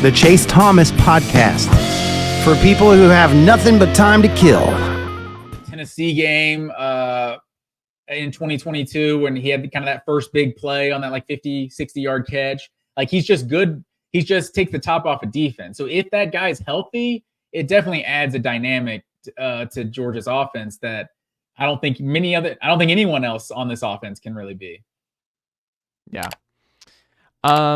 the Chase Thomas Podcast, for people who have nothing but time to kill. Tennessee game in 2022 when he had kind of that first big play on that like 50, 60-yard catch. Like, he's just good. He just takes the top off of defense. So if that guy's healthy, it definitely adds a dynamic to Georgia's offense that I don't think anyone else on this offense can really be. Yeah.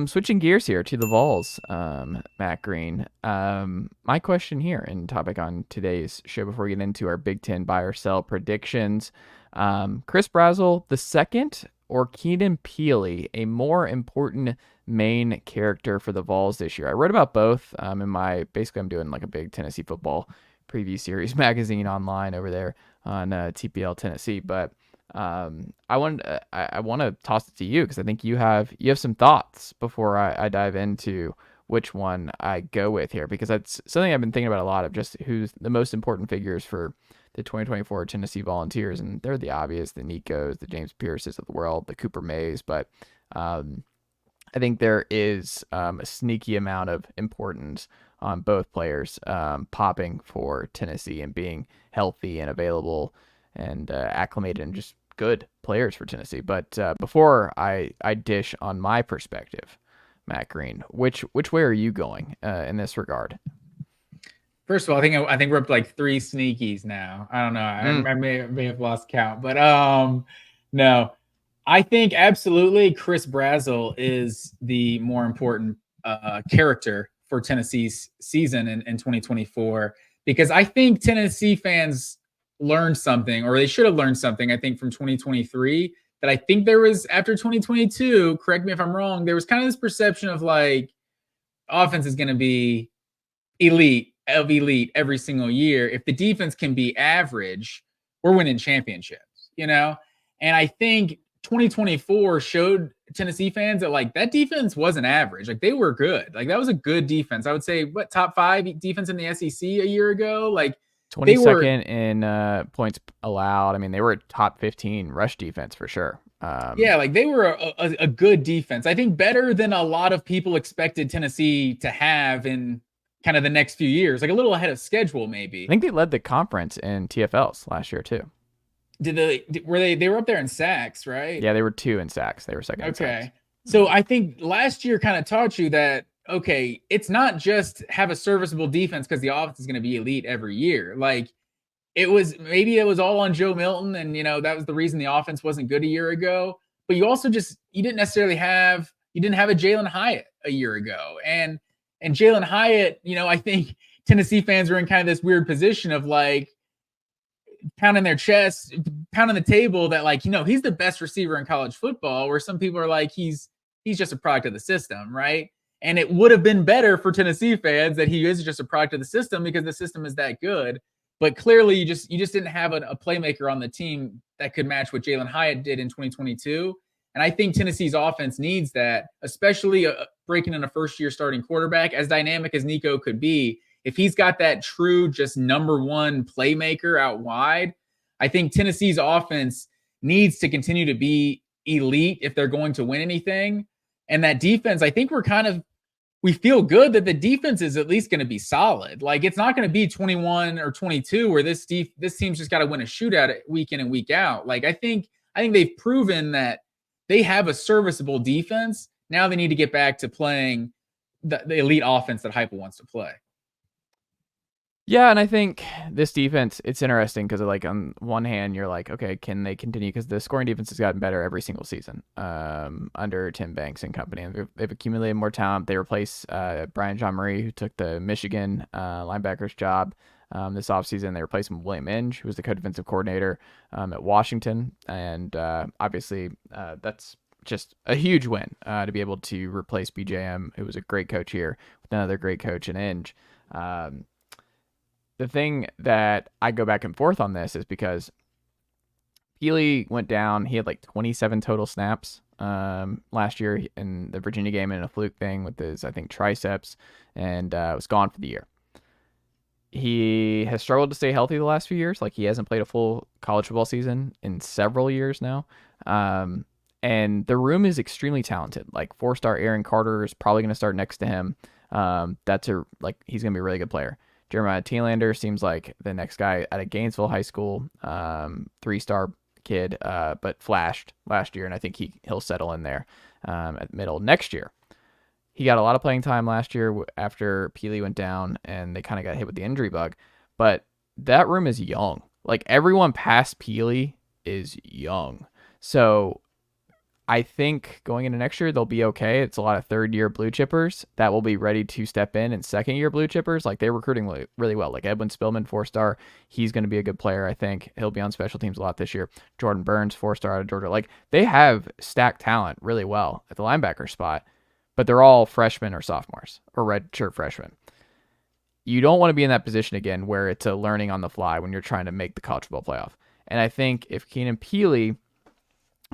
Switching gears here to the Vols, Matt Green. My question here and topic on today's show before we get into our Big Ten buy or sell predictions. Chris Brazzell the second or Keenan Pili, a more important main character for the Vols this year? I wrote about both in basically I'm doing like a big Tennessee football preview series magazine online over there on TPL Tennessee, but I want to toss it to you because I think you have some thoughts before I dive into which one I go with here, because that's something I've been thinking about a lot, of just who's the most important figures for the 2024 Tennessee Volunteers, and they're the obvious, the Nicos, the James Pierces of the world, the Cooper Mays, but I think there is a sneaky amount of importance on both players popping for Tennessee and being healthy and available and acclimated and just good players for Tennessee. But before I dish on my perspective, Matt Green, which way are you going in this regard? First of all, I think we're up to like 3 sneakies now. I don't know. I may have lost count, but no. I think absolutely Chris Brazzell is the more important character for Tennessee's season in 2024, because I think Tennessee fans learned something, or they should have learned something, I think, from 2023, that I think there was after 2022, correct me if I'm wrong, there was kind of this perception of like offense is going to be elite every single year. If the defense can be average, we're winning championships, you know? And I think 2024 showed Tennessee fans that like that defense wasn't average. Like, they were good. Like, that was a good defense. I would say top 5 defense in the SEC a year ago. Like, 22nd in points allowed. I mean, they were a top 15 rush defense for sure. Yeah, like they were a good defense. I think better than a lot of people expected Tennessee to have in kind of the next few years, like a little ahead of schedule maybe. I think they led the conference in TFLs last year too. They were up there in sacks, right? Yeah, they were 2 in sacks. They were second in sacks. Okay. So I think last year kind of taught you that, okay, it's not just have a serviceable defense because the offense is going to be elite every year. Like, it was all on Joe Milton, and that was the reason the offense wasn't good a year ago. But you also you didn't have a Jalen Hyatt a year ago, and Jalen Hyatt, I think Tennessee fans were in kind of this weird position of like pounding their chest, pounding the table that like, he's the best receiver in college football, where some people are like, he's just a product of the system, right? And it would have been better for Tennessee fans that he is just a product of the system because the system is that good. But clearly you just didn't have a playmaker on the team that could match what Jalen Hyatt did in 2022. And I think Tennessee's offense needs that, especially breaking in a first-year starting quarterback, as dynamic as Nico could be. If he's got that true just number one playmaker out wide, I think Tennessee's offense needs to continue to be elite if they're going to win anything. And that defense, I think we feel good that the defense is at least going to be solid. Like, it's not going to be 21 or 22 where this team's just got to win a shootout week in and week out. Like, I think they've proven that they have a serviceable defense. Now they need to get back to playing the elite offense that Heupel wants to play. Yeah, and I think this defense, it's interesting because like on one hand, you're like, okay, can they continue? Because the scoring defense has gotten better every single season under Tim Banks and company. And they've accumulated more talent. They replaced Brian John Murray, who took the Michigan linebacker's job this offseason. They replaced him with William Inge, who was the co-defensive coordinator at Washington. And obviously that's just a huge win to be able to replace BJM, who was a great coach here, with another great coach in Inge. The thing that I go back and forth on this is because Pili went down. He had like 27 total snaps last year in the Virginia game in a fluke thing with his, I think, triceps, and was gone for the year. He has struggled to stay healthy the last few years. Like, he hasn't played a full college football season in several years now. And the room is extremely talented. Like, 4-star Aaron Carter is probably going to start next to him. He's going to be a really good player. Jeremiah Thielander seems like the next guy out of Gainesville High School, 3-star kid, but flashed last year, and I think he'll settle in there at middle next year. He got a lot of playing time last year after Pili went down, and they kind of got hit with the injury bug. But that room is young. Like, everyone past Pili is young. So I think going into next year, they'll be okay. It's a lot of third-year blue chippers that will be ready to step in, and second-year blue chippers, like, they're recruiting really well. Like Edwin Spillman, 4-star, he's going to be a good player, I think. He'll be on special teams a lot this year. Jordan Burns, 4-star out of Georgia. Like, they have stacked talent really well at the linebacker spot, but they're all freshmen or sophomores or redshirt freshmen. You don't want to be in that position again where it's a learning on the fly when you're trying to make the college football playoff. And I think if Keenan Pili,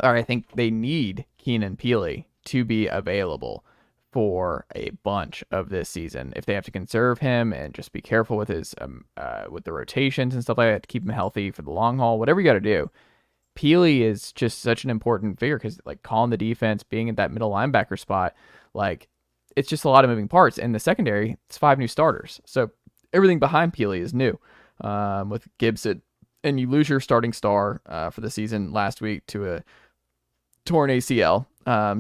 or I think they need Keenan Pili to be available for a bunch of this season. If they have to conserve him and just be careful with his with the rotations and stuff like that to keep him healthy for the long haul, whatever you got to do, Pili is just such an important figure because, like, calling the defense, being at that middle linebacker spot, like, it's just a lot of moving parts. And the secondary, it's 5 new starters, so everything behind Pili is new with Gibson. And you lose your starting star for the season last week to a torn ACL.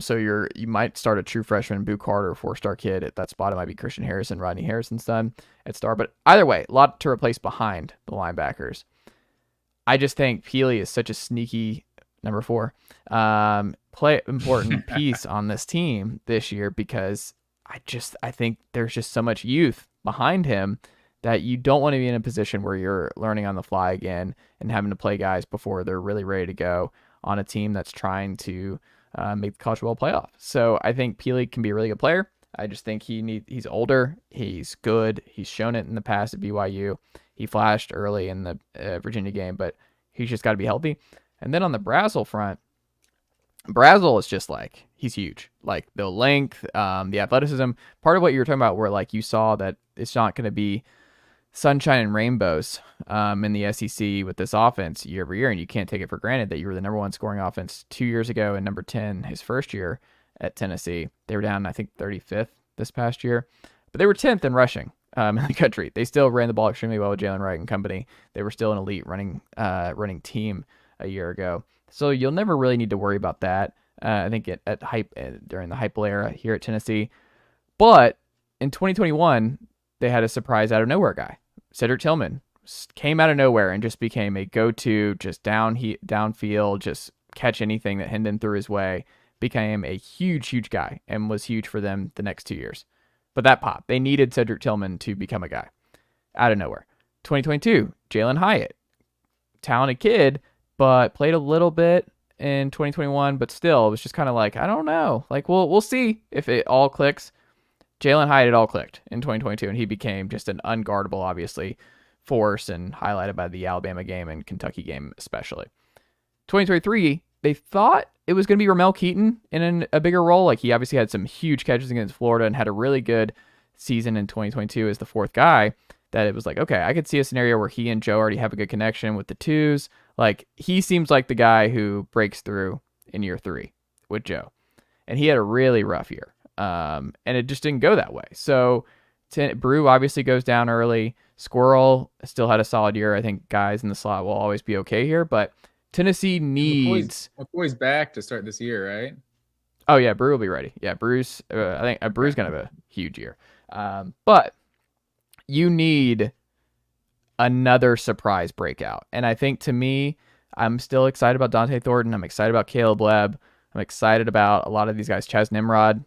So you might start a true freshman, Boo Carter, 4-star kid at that spot. It might be Christian Harrison, Rodney Harrison's son at star. But either way, a lot to replace behind the linebackers. I just think Pili is such a sneaky number 4 important piece on this team this year because I think there's just so much youth behind him that you don't want to be in a position where you're learning on the fly again and having to play guys before they're really ready to go on a team that's trying to make the college football playoff. So I think Pili can be a really good player. I just think he's older. He's good. He's shown it in the past at BYU. He flashed early in the Virginia game, but he's just got to be healthy. And then on the Brazzell front, Brazzell is just like, he's huge. Like the length, the athleticism. Part of what you were talking about where like you saw that it's not going to be sunshine and rainbows in the SEC with this offense year over year, and you can't take it for granted that you were the number 1 scoring offense 2 years ago and number 10 his first year at Tennessee. They were down, I think, 35th this past year, but they were 10th in rushing in the country. They still ran the ball extremely well with Jalen Wright and company. They were still an elite running team a year ago, so you'll never really need to worry about that. I think during the hype era here at Tennessee, but in 2021 they had a surprise out of nowhere guy. Cedric Tillman came out of nowhere and just became a go-to, just downfield, just catch anything that Hendon threw his way, became a huge guy and was huge for them the next 2 years. But that popped. They needed Cedric Tillman to become a guy out of nowhere. 2022, Jalen Hyatt, talented kid, but played a little bit in 2021, but still, it was just kind of like, I don't know. Like, we'll see if it all clicks. Jalen Hyatt, it all clicked in 2022, and he became just an unguardable, obviously, force, and highlighted by the Alabama game and Kentucky game especially. 2023, they thought it was going to be Ramel Keaton in a bigger role. Like, he obviously had some huge catches against Florida and had a really good season in 2022 as the 4th guy, that it was like, okay, I could see a scenario where he and Joe already have a good connection with the 2s. Like, he seems like the guy who breaks through in year 3 with Joe. And he had a really rough year. And it just didn't go that way. So Brew obviously goes down early. Squirrel still had a solid year. I think guys in the slot will always be okay here, but Tennessee needs. McCoy's back to start this year, right? Oh yeah, Brew will be ready. Yeah, Brew's. I think Brew's gonna have a huge year. But you need another surprise breakout, and I think to me, I'm still excited about Dante Thornton. I'm excited about Caleb Webb. I'm excited about a lot of these guys. Chaz Nimrod.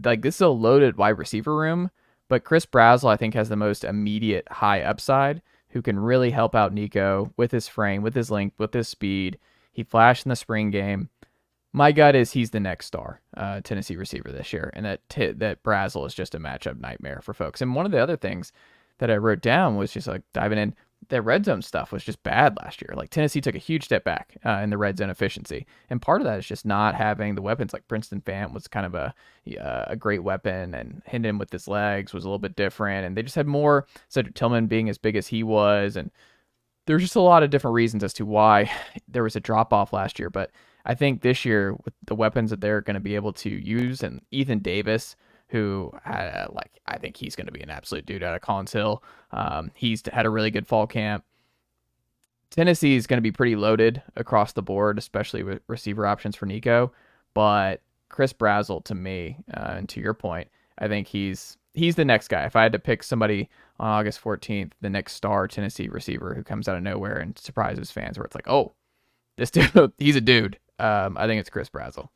Like, this is a loaded wide receiver room, but Chris Brazzell, I think, has the most immediate high upside, who can really help out Nico with his frame, with his length, with his speed. He flashed in the spring game. My gut is he's the next star Tennessee receiver this year, and that Brazzell is just a matchup nightmare for folks. And one of the other things that I wrote down was just like diving in, the red zone stuff was just bad last year. Like, Tennessee took a huge step back in the red zone efficiency. And part of that is just not having the weapons. Like, Princeton Fant was kind of a great weapon, and Hendon with his legs was a little bit different. And they just had more, Cedric Tillman being as big as he was. And there's just a lot of different reasons as to why there was a drop off last year. But I think this year, with the weapons that they're going to be able to use, and Ethan Davis, who I think he's going to be an absolute dude out of Collins Hill. He's had a really good fall camp. Tennessee is going to be pretty loaded across the board, especially with receiver options for Nico. But Chris Brazzell, to me, and to your point, I think he's the next guy. If I had to pick somebody on August 14th, the next star Tennessee receiver who comes out of nowhere and surprises fans, where it's like, oh, this dude, he's a dude. I think it's Chris Brazzell.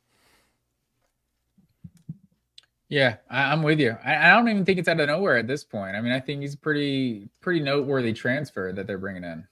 Yeah, I'm with you. I don't even think it's out of nowhere at this point. I mean, I think he's pretty noteworthy transfer that they're bringing in.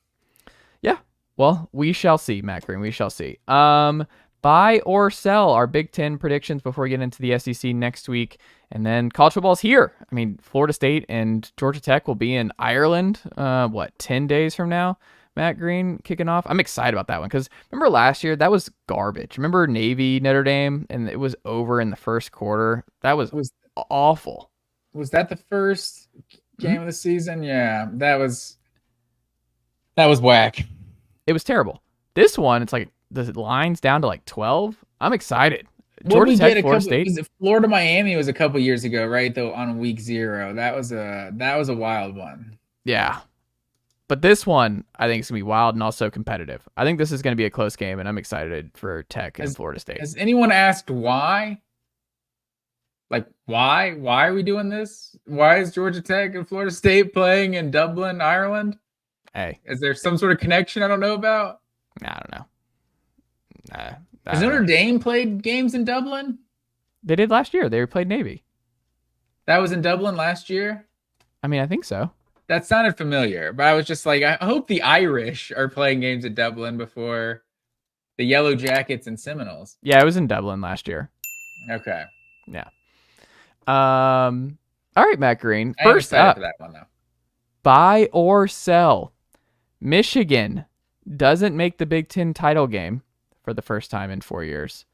Yeah, well, we shall see, Matt Green. We shall see. Buy or sell our Big Ten predictions before we get into the SEC next week. And then college football's here. I mean, Florida State and Georgia Tech will be in Ireland, 10 days from now? Matt Green kicking off. I'm excited about that one because remember last year, that was garbage. Remember Navy, Notre Dame, and it was over in the first quarter? That was awful. Was that the first game of the season? Yeah, that was whack. It was terrible. This one, it's like the line's down to like 12. I'm excited. Georgia Tech, Florida State. Florida Miami was a couple years ago, right? Though on week 0, that was a wild one. Yeah. But this one, I think, is going to be wild and also competitive. I think this is going to be a close game, and I'm excited for Tech and Florida State. Has anyone asked why? Like, why? Why are we doing this? Why is Georgia Tech and Florida State playing in Dublin, Ireland? Hey. Is there some sort of connection I don't know about? I don't know. Has Notre Dame played games in Dublin? They did last year. They played Navy. That was in Dublin last year? I mean, I think so. That sounded familiar, but I was just like, I hope the Irish are playing games at Dublin before the Yellow Jackets and Seminoles. Yeah, it was in Dublin last year. Okay. Yeah. All right, Matt Green. I'm First excited up, for that one, though. buy or sell. Michigan doesn't make the Big Ten title game for the first time in 4 years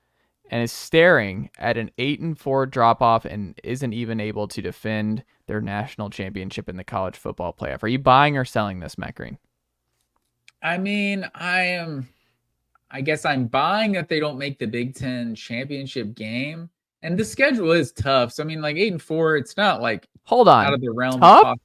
and is staring at an 8-4 drop-off and isn't even able to defend their national championship in the college football playoff. Are you buying or selling this, Matt Green? I mean, I guess I'm buying that they don't make the Big Ten championship game. And the schedule is tough. So, I mean, like 8-4, it's not like Hold on. out of the realm Tough? of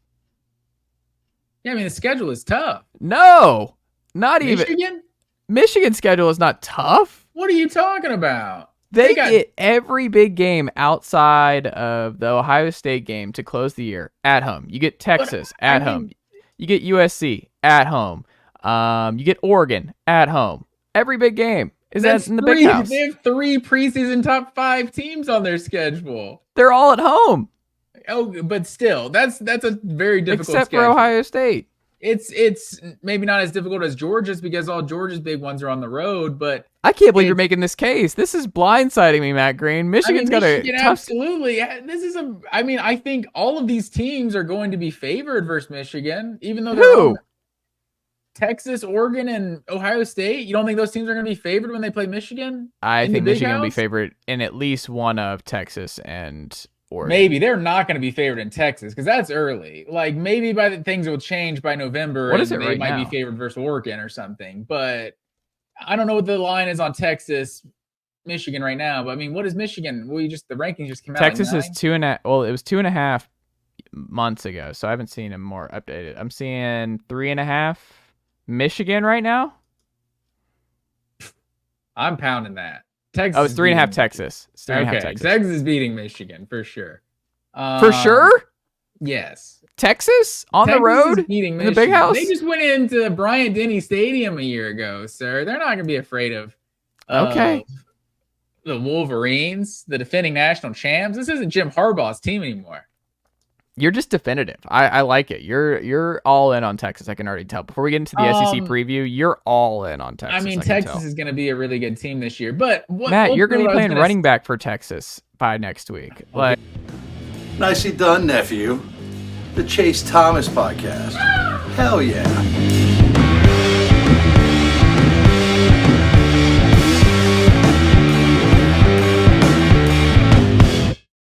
Yeah, I mean, the schedule is tough. No, not Michigan? even. Michigan's schedule is not tough. What are you talking about? They get every big game outside of the Ohio State game to close the year at home. You get Texas at home. You get USC at home. You get Oregon at home. Every big game is in the big house. They have 3 preseason top 5 teams on their schedule. They're all at home. Oh, but still, that's a very difficult except schedule. for Ohio State. It's maybe not as difficult as Georgia's because all Georgia's big ones are on the road, but I can't believe you're making this case. This is blindsiding me, Matt Green. Michigan's got a tough... Absolutely. I think all of these teams are going to be favored versus Michigan, even though they're Texas, Oregon, and Ohio State. You don't think those teams are going to be favored when they play Michigan? I think Michigan will be favored in at least one of Texas and Oregon. Maybe they're not going to be favored in Texas because that's early. Like maybe things will change by November. What is it they right might now? Be favored versus Oregon or something. But I don't know what the line is on Texas, Michigan right now. But I mean, what is Michigan? Well, the rankings just came out. Texas is 2.5. Well, it was 2.5 months ago, so I haven't seen them more updated. I'm seeing 3.5 Michigan right now. I'm pounding that. Texas. Oh, it's 3.5 Texas. It's 3.5 Okay, Texas. Texas is beating Michigan for sure. For sure? Yes. Texas on the road beating in the big house. They just went into Bryant-Denny Stadium a year ago, sir. They're not going to be afraid of the Wolverines, the defending national champs. This isn't Jim Harbaugh's team anymore. You're just definitive. I like it. You're all in on Texas. I can already tell. Before we get into the SEC preview, you're all in on Texas. I mean, Texas is going to be a really good team this year. But Matt, you're going to be playing running back for Texas by next week. Like, nicely done, nephew. The Chase Thomas podcast. Hell yeah.